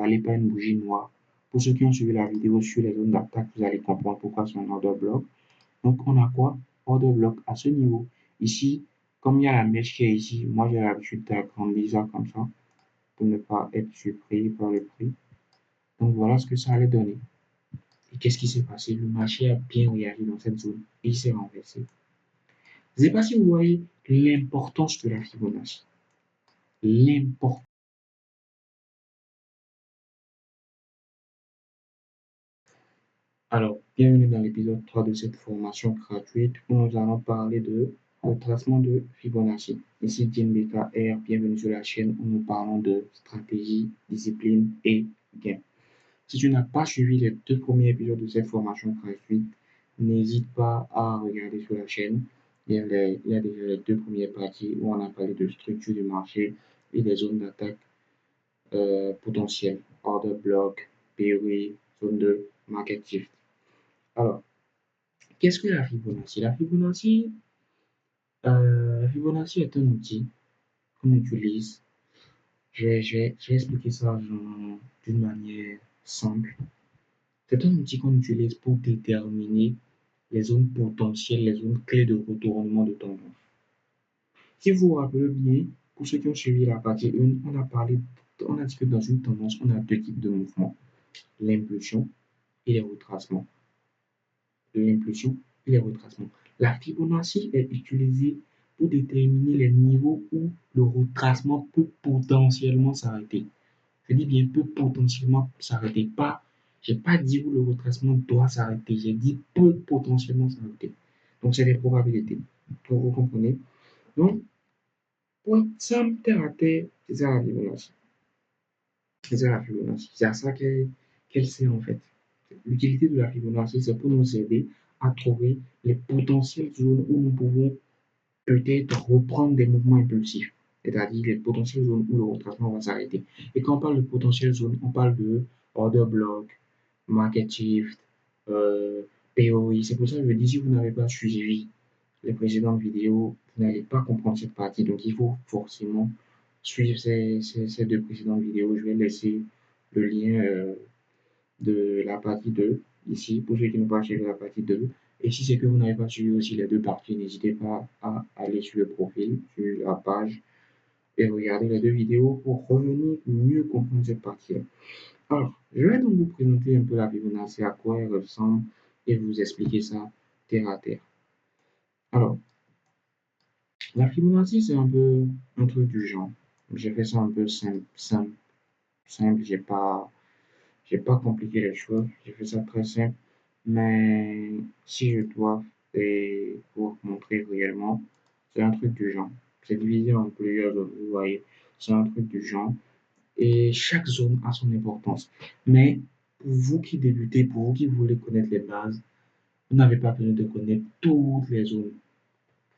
avalé par une bougie noire. Pour ceux qui ont suivi la vidéo sur les zones d'attaque, vous allez comprendre pourquoi c'est un order block. Donc, on a quoi? Order block à ce niveau. Ici, comme il y a la mèche qui est ici, moi j'ai l'habitude d'agrandir ça comme ça pour ne pas être surpris par le prix. Donc, voilà ce que ça allait donner. Et qu'est-ce qui s'est passé? Le marché a bien réagi dans cette zone et il s'est renversé. Je ne sais pas si vous voyez l'importance de la Fibonacci. L'importance. Alors, bienvenue dans l'épisode 3 de cette formation gratuite où nous allons parler de retracement de Fibonacci. Ici Jim BKR, bienvenue sur la chaîne où nous parlons de stratégie, discipline et gain. Si tu n'as pas suivi les 2 premiers épisodes de cette formation gratuite, n'hésite pas à regarder sur la chaîne. Il y a déjà les 2 premières parties où on a parlé de structure du marché et des zones d'attaque potentielles, order block, POE, zone de market shift. Alors, qu'est-ce que la Fibonacci? La Fibonacci est un outil qu'on utilise. Je vais expliquer ça d'une manière simple. C'est un outil qu'on utilise pour déterminer les zones potentielles, les zones clés de retournement de tendance. Si vous vous rappelez bien, pour ceux qui ont suivi la partie 1, on a dit que dans une tendance, on a 2 types de mouvements, l'impulsion et les retracements. L'impulsion et les retracements. La Fibonacci est utilisée pour déterminer les niveaux où le retracement peut potentiellement s'arrêter. Je dis bien peut potentiellement s'arrêter. Je n'ai pas dit où le retracement doit s'arrêter. J'ai dit peut potentiellement s'arrêter. Donc, c'est des probabilités. Donc, vous comprenez? Donc, pour être simple, terre à terre, c'est ça la Fibonacci. C'est ça la Fibonacci. C'est à ça qu'elle sert en fait. L'utilité de la Fibonacci, c'est pour nous aider à trouver les potentielles zones où nous pouvons peut-être reprendre des mouvements impulsifs, c'est-à-dire les potentielles zones où le retracement va s'arrêter. Et quand on parle de potentielles zones, on parle de order block, market shift, POI. C'est pour ça que je dis, si vous n'avez pas suivi les précédentes vidéos, vous n'allez pas comprendre cette partie. Donc, il faut forcément suivre ces 2 précédentes vidéos. Je vais laisser le lien de la partie 2 ici pour ceux qui n'ont pas suivi la partie 2. Et si c'est que vous n'avez pas suivi aussi les 2 parties, n'hésitez pas à aller sur le profil, sur la page et regarder les 2 vidéos pour revenir mieux comprendre cette partie-là. Alors, je vais donc vous présenter un peu la Fibonacci, à quoi elle ressemble et vous expliquer ça terre à terre. Alors, la Fibonacci, c'est un peu un truc du genre. J'ai fait ça un peu simple. J'ai pas compliqué les choses. J'ai fait ça très simple. Mais si je dois faire pour montrer réellement, c'est un truc du genre. C'est divisé en plusieurs zones, vous voyez. C'est un truc du genre. Et chaque zone a son importance. Mais pour vous qui débutez, pour vous qui voulez connaître les bases, vous n'avez pas besoin de connaître toutes les zones.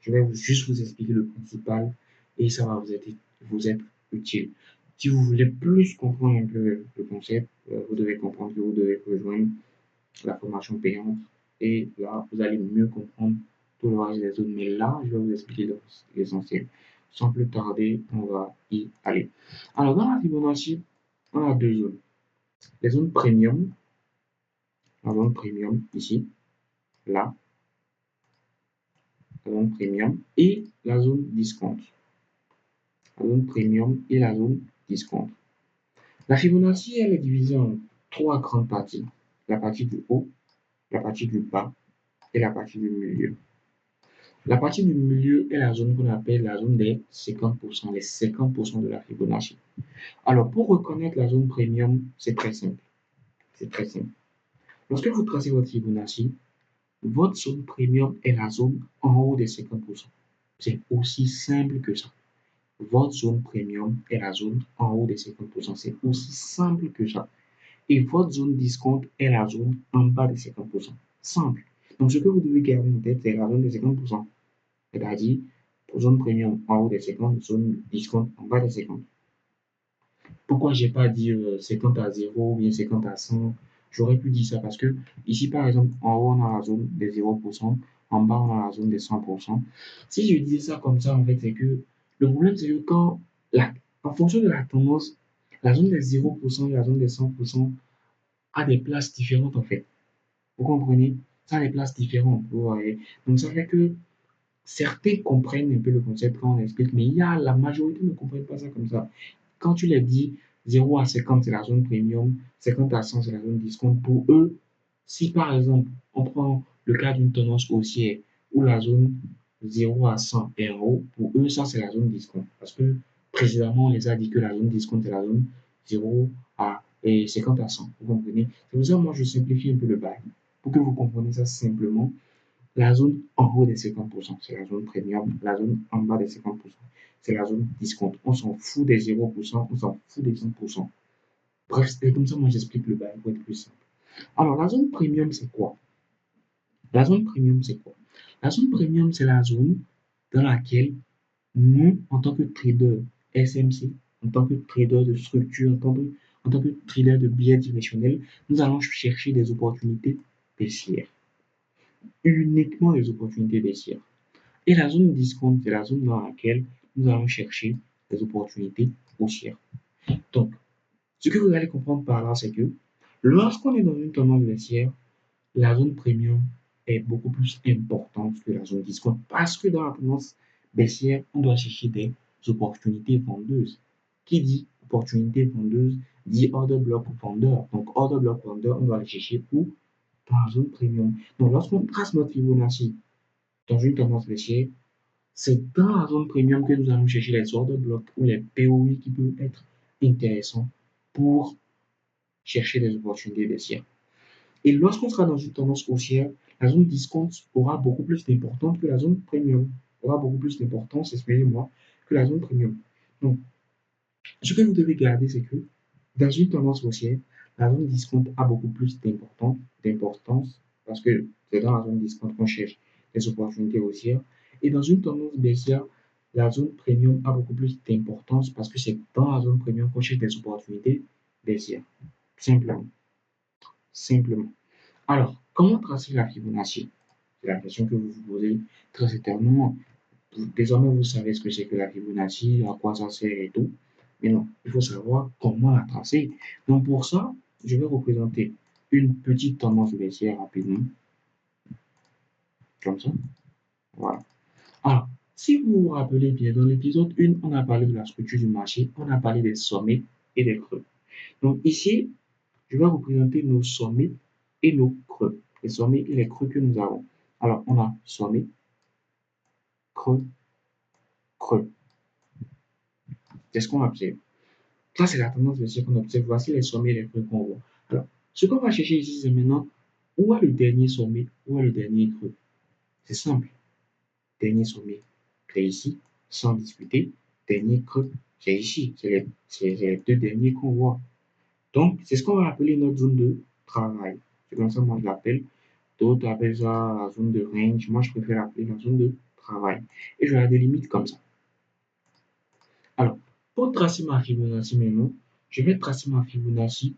Je vais juste vous expliquer le principal et ça va vous être utile. Si vous voulez plus comprendre un peu le concept, vous devez comprendre que vous devez rejoindre la formation payante et là, vous allez mieux comprendre tout le reste des zones. Mais là, je vais vous expliquer l'essentiel. Sans plus tarder, on va y aller. Alors, dans la Fibonacci, on a 2 zones. Les zones premium, la zone premium ici, là, la zone premium et la zone discount. La zone premium et la zone discount. La Fibonacci, elle est divisée en 3 grandes parties. La partie du haut, la partie du bas et la partie du milieu. La partie du milieu est la zone qu'on appelle la zone des 50%, les 50% de la Fibonacci. Alors, pour reconnaître la zone premium, c'est très simple. C'est très simple. Lorsque vous tracez votre Fibonacci, votre zone premium est la zone en haut des 50%. C'est aussi simple que ça. Votre zone premium est la zone en haut des 50%. C'est aussi simple que ça. Et votre zone discount est la zone en bas des 50%. Simple. Donc, ce que vous devez garder en tête, c'est la zone des 50%. C'est-à-dire, zone premium en haut des 50, zone discount en bas des 50. Pourquoi j'ai pas dit 50 à 0 ou bien 50 à 100? J'aurais pu dire ça parce que ici, par exemple, en haut, on a la zone des 0%, en bas, on a la zone des 100%. Si je disais ça comme ça, en fait, c'est que le problème, c'est que en fonction de la tendance, La zone des 0% et la zone des 100% a des places différentes en fait. Vous comprenez? Ça a des places différentes, vous voyez. Donc ça fait que certains comprennent un peu le concept quand on explique, mais il y a la majorité ne comprennent pas ça comme ça. Quand tu les dis 0 à 50, c'est la zone premium, 50 à 100, c'est la zone discount. Pour eux, si par exemple, on prend le cas d'une tendance haussière où la zone 0 à 100 est en haut, pour eux, ça c'est la zone discount. Parce que précédemment, on les a dit que la zone discount c'est la zone 0 à 50 à 100. Vous comprenez? C'est pour ça que moi je simplifie un peu le bail. Pour que vous compreniez ça simplement, la zone en haut des 50%, c'est la zone premium. La zone en bas des 50%, c'est la zone discount. On s'en fout des 0%, on s'en fout des 100%. Bref, c'est comme ça, moi, j'explique le bail pour être plus simple. Alors, la zone premium, c'est quoi? La zone premium, c'est quoi? La zone premium, c'est la zone dans laquelle nous, en tant que trader SMC, en tant que trader de structure, en tant que trader de billets directionnels, nous allons chercher des opportunités baissières. Uniquement des opportunités baissières. Et la zone discount, c'est la zone dans laquelle nous allons chercher des opportunités haussières. Donc, ce que vous allez comprendre par là, c'est que lorsqu'on est dans une tendance baissière, la zone premium est beaucoup plus importante que la zone discount parce que dans la tendance baissière, on doit chercher des opportunités vendeuses. Qui dit opportunité vendeuse dit order block vendeur. Donc, order block vendeur, on doit aller chercher où? Dans la zone premium. Donc, lorsqu'on trace notre Fibonacci dans une tendance baissière, c'est dans la zone premium que nous allons chercher les order blocks ou les POI qui peuvent être intéressants pour chercher des opportunités baissières. Et lorsqu'on sera dans une tendance haussière, la zone discount aura beaucoup plus d'importance que la zone premium. Aura beaucoup plus d'importance, excusez-moi, que la zone premium. Donc, ce que vous devez garder, c'est que dans une tendance haussière, la zone discount a beaucoup plus d'importance parce que c'est dans la zone discount qu'on cherche les opportunités haussières. Et dans une tendance baissière, la zone premium a beaucoup plus d'importance parce que c'est dans la zone premium qu'on cherche des opportunités baissières. Simplement. Simplement. Alors, comment tracer la Fibonacci? C'est la question que vous vous posez très certainement. Désormais, vous savez ce que c'est que la Fibonacci, à quoi ça sert et tout. Mais non, il faut savoir comment la tracer. Donc pour ça, je vais représenter une petite tendance baissière rapidement, comme ça. Voilà. Alors, si vous vous rappelez bien, dans l'épisode 1, on a parlé de la structure du marché, on a parlé des sommets et des creux. Donc ici, je vais représenter nos sommets et nos creux. Les sommets et les creux que nous avons. Alors, on a sommet, creux, creux. C'est ce qu'on observe. Ça, c'est la tendance baissière qu'on observe. Voici les sommets et les creux qu'on voit. Alors, ce qu'on va chercher ici, c'est maintenant où est le dernier sommet, où est le dernier creux. C'est simple. Dernier sommet, c'est ici, sans discuter. Dernier creux, c'est ici. C'est les deux derniers qu'on voit. Donc, c'est ce qu'on va appeler notre zone de travail. C'est comme ça que moi je l'appelle. D'autres appellent ça la zone de range. Moi, je préfère l'appeler la zone de travail. Et je la délimite comme ça. Alors, pour tracer ma Fibonacci maintenant, je vais tracer ma Fibonacci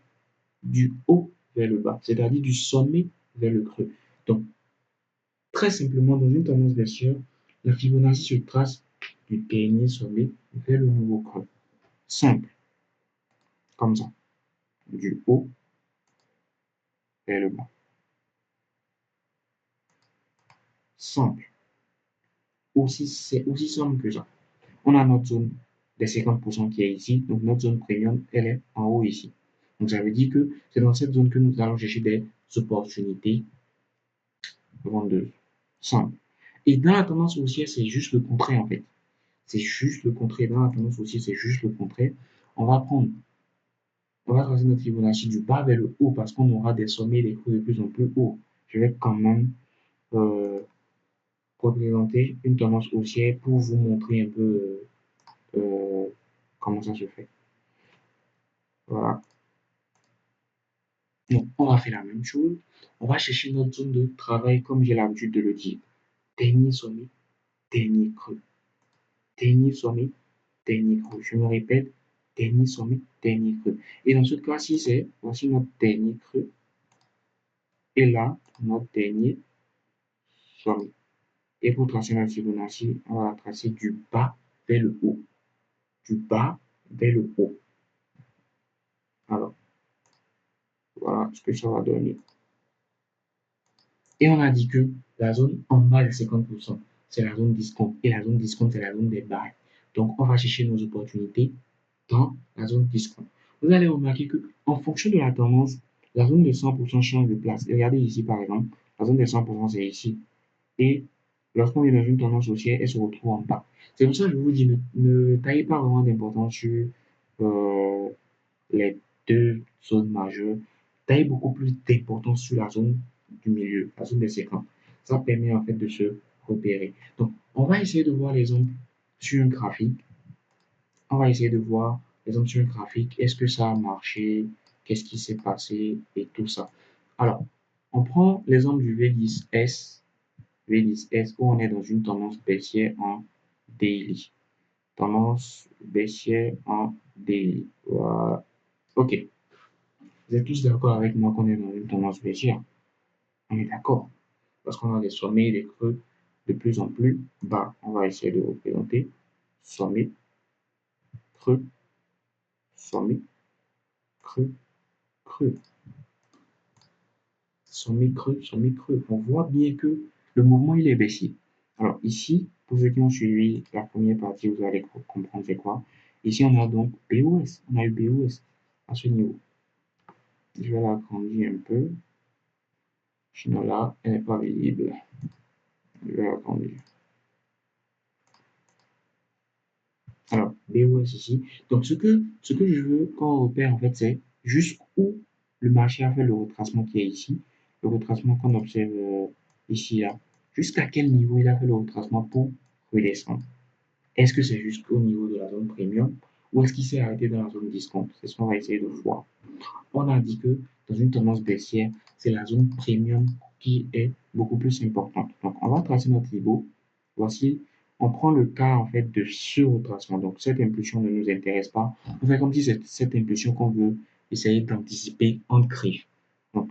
du haut vers le bas, c'est-à-dire du sommet vers le creux. Donc, très simplement, dans une tendance baissière, la Fibonacci se trace du dernier sommet vers le nouveau creux. Simple, comme ça, du haut vers le bas. Simple, c'est aussi simple que ça. On a notre zone des 50% qui est ici, donc notre zone premium, elle est en haut ici. Donc, ça veut dire que c'est dans cette zone que nous allons chercher des opportunités vendeuses. Simple. Et dans la tendance haussière, c'est juste le contraire en fait. C'est juste le contraire. Dans la tendance haussière, c'est juste le contraire. On va prendre, on va tracer notre Fibonacci du bas vers le haut parce qu'on aura des sommets et des creux de plus en plus hauts. Je vais quand même euh, représenter une tendance haussière pour vous montrer un peu comment ça se fait. Voilà. Donc, on va faire la même chose. On va chercher notre zone de travail comme j'ai l'habitude de le dire. Dernier sommet, dernier creux. Dernier sommet, dernier creux. Je me répète, dernier sommet, dernier creux. Et dans ce cas-ci, c'est voici notre dernier creux. Et là, notre dernier sommet. Et pour tracer la Fibonacci, on va la tracer du bas vers le haut. Du bas vers le haut. Alors, voilà ce que ça va donner. Et on a dit que la zone en bas de 50%, c'est la zone discount. Et la zone discount, c'est la zone des buy. Donc, on va chercher nos opportunités dans la zone discount. Vous allez remarquer que en fonction de la tendance, la zone de 100% change de place. Et regardez ici, par exemple, la zone de 100%, c'est ici. Et lorsqu'on est dans une tendance haussière, elle se retrouve en bas. C'est pour ça que je vous dis, ne taillez pas vraiment d'importance sur euh, les deux zones majeures. Taillez beaucoup plus d'importance sur la zone du milieu, la zone des 50. Ça permet en fait de se repérer. Donc, on va essayer de voir l'exemple sur un graphique. On va essayer de voir l'exemple sur un graphique. Est-ce que ça a marché? Qu'est-ce qui s'est passé? Et tout ça. Alors, on prend l'exemple du V10S V10S où on est dans une tendance baissière en daily. Tendance baissière en daily. Voilà. OK. Vous êtes tous d'accord avec moi qu'on est dans une tendance baissière? On est d'accord. Parce qu'on a des sommets et des creux de plus en plus bas. On va essayer de représenter sommet, creux, sommet, creux, creux. Sommet, creux, sommet, creux. On voit bien que le mouvement, il est baissier. Alors ici, pour ceux qui ont suivi la première partie, vous allez comprendre c'est quoi. Ici, on a donc BOS. On a eu BOS à ce niveau. Je vais l'agrandir un peu. Sinon là, elle n'est pas visible. Je vais l'agrandir. Alors, BOS ici. Donc, ce que je veux qu'on repère, en fait, c'est jusqu'où le marché a fait le retracement qui est ici. Le retracement qu'on observe ici, là. Jusqu'à quel niveau il a fait le retracement pour redescendre. Est-ce que c'est jusqu'au niveau de la zone premium ou est-ce qu'il s'est arrêté dans la zone discount? C'est ce qu'on va essayer de voir. On a dit que dans une tendance baissière, c'est la zone premium qui est beaucoup plus importante. Donc, on va tracer notre niveau. Voici, on prend le cas en fait de ce retracement. Donc, cette impulsion ne nous intéresse pas. On fait comme si c'est cette impulsion qu'on veut essayer d'anticiper en griffe. Donc,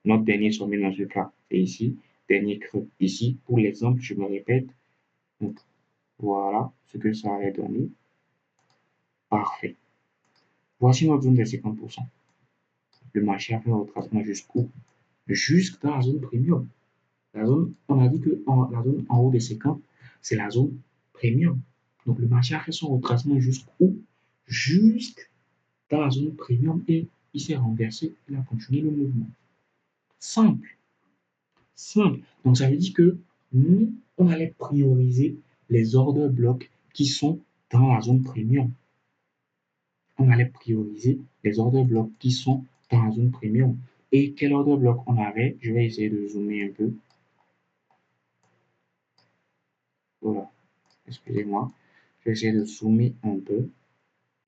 notre dernier sommet dans ce cas, c'est ici. Dernier creux ici. Pour l'exemple, je me répète. Donc, voilà ce que ça allait donner. Parfait. Voici notre zone de 50%. Le marché a fait un retracement jusqu'où? Jusque dans la zone premium. La zone, on a dit que la zone en haut des 50, c'est la zone premium. Donc le marché a fait son retracement jusqu'où? Jusque dans la zone premium et il s'est renversé. Il a continué le mouvement. Simple. Simple. Donc ça veut dire que nous, on allait prioriser les order blocs qui sont dans la zone premium. On allait prioriser les order blocs qui sont dans la zone premium. Et quel order bloc on avait? Je vais essayer de zoomer un peu. Voilà, excusez-moi. Je vais essayer de zoomer un peu.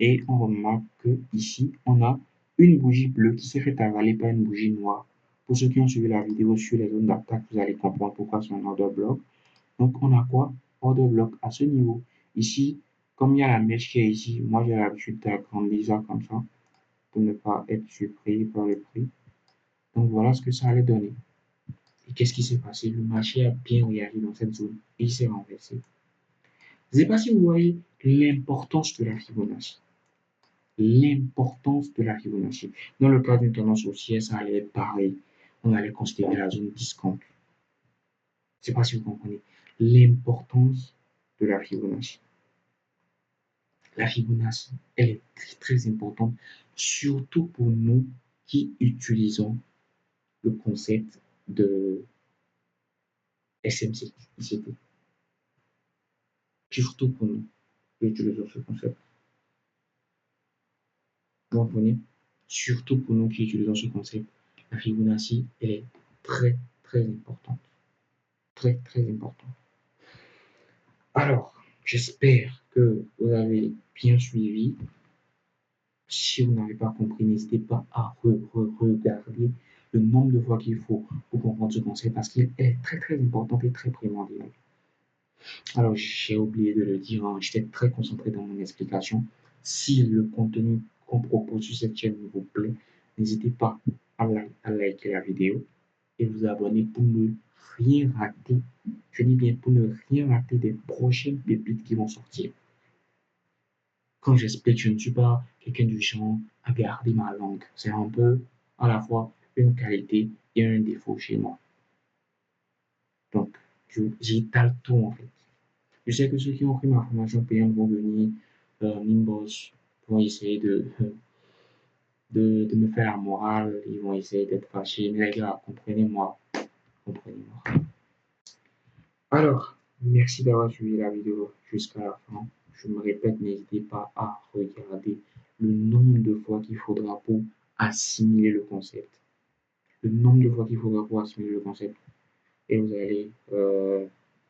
Et on remarque que ici, on a une bougie bleue qui s'est fait avaler par une bougie noire. Pour ceux qui ont suivi la vidéo sur les zones d'attaque, vous allez comprendre pourquoi c'est un order block. Donc, on a quoi? Order block à ce niveau. Ici, comme il y a la mèche qui est ici, moi j'ai l'habitude d'agrandir ça comme ça pour ne pas être surpris par le prix. Donc, voilà ce que ça allait donner. Et qu'est-ce qui s'est passé? Le marché a bien réagi dans cette zone et il s'est renversé. Je ne sais pas si vous voyez l'importance de la Fibonacci. L'importance de la Fibonacci. Dans le cas d'une tendance haussière, ça allait être pareil. On allait considérer la zone discount. Je ne sais pas si vous comprenez. L'importance de la Fibonacci. La Fibonacci, elle est très, très importante, surtout pour nous qui utilisons le concept de SMC, ICT. Surtout pour nous qui utilisons ce concept. Vous comprenez? Surtout pour nous qui utilisons ce concept, la Fibonacci, elle est très, très importante. Très, très importante. Alors, j'espère que vous avez bien suivi. Si vous n'avez pas compris, n'hésitez pas à regarder le nombre de fois qu'il faut pour comprendre ce concept parce qu'il est très, très important et très primordial. Alors, j'ai oublié de le dire, hein, j'étais très concentré dans mon explication. Si le contenu qu'on propose sur cette chaîne vous plaît, n'hésitez pas à liker la vidéo et vous abonner pour ne rien rater. Je dis bien pour ne rien rater des prochaines pépites qui vont sortir. quand j'explique, je ne suis pas quelqu'un du genre à garder ma langue. C'est un peu à la fois une qualité et un défaut chez moi. Donc, j'étale tout en fait. Je sais que ceux qui ont pris ma formation payante vont venir m'inbox, vont essayer de me faire la morale, ils vont essayer d'être fâchés. Mais les gars, comprenez-moi, comprenez-moi. Alors, merci d'avoir suivi la vidéo jusqu'à la fin. Je me répète, n'hésitez pas à regarder le nombre de fois qu'il faudra pour assimiler le concept. Le nombre de fois qu'il faudra pour assimiler le concept. Et vous allez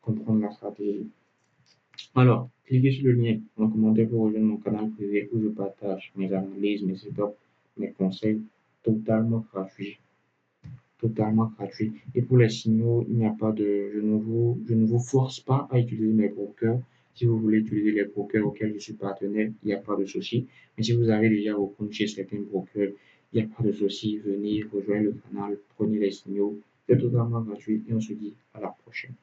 comprendre la stratégie. Alors, cliquez sur le lien en commentaire pour rejoindre mon canal privé où je partage mes analyses, mes setups, mes conseils totalement gratuits. Totalement gratuit. Et pour les signaux, il n'y a pas de, je ne vous force pas à utiliser mes brokers. Si vous voulez utiliser les brokers auxquels je suis partenaire, il n'y a pas de souci. Mais si vous avez déjà vos comptes chez certains brokers, il n'y a pas de souci. Venez rejoindre le canal, prenez les signaux. C'est totalement gratuit et on se dit à la prochaine.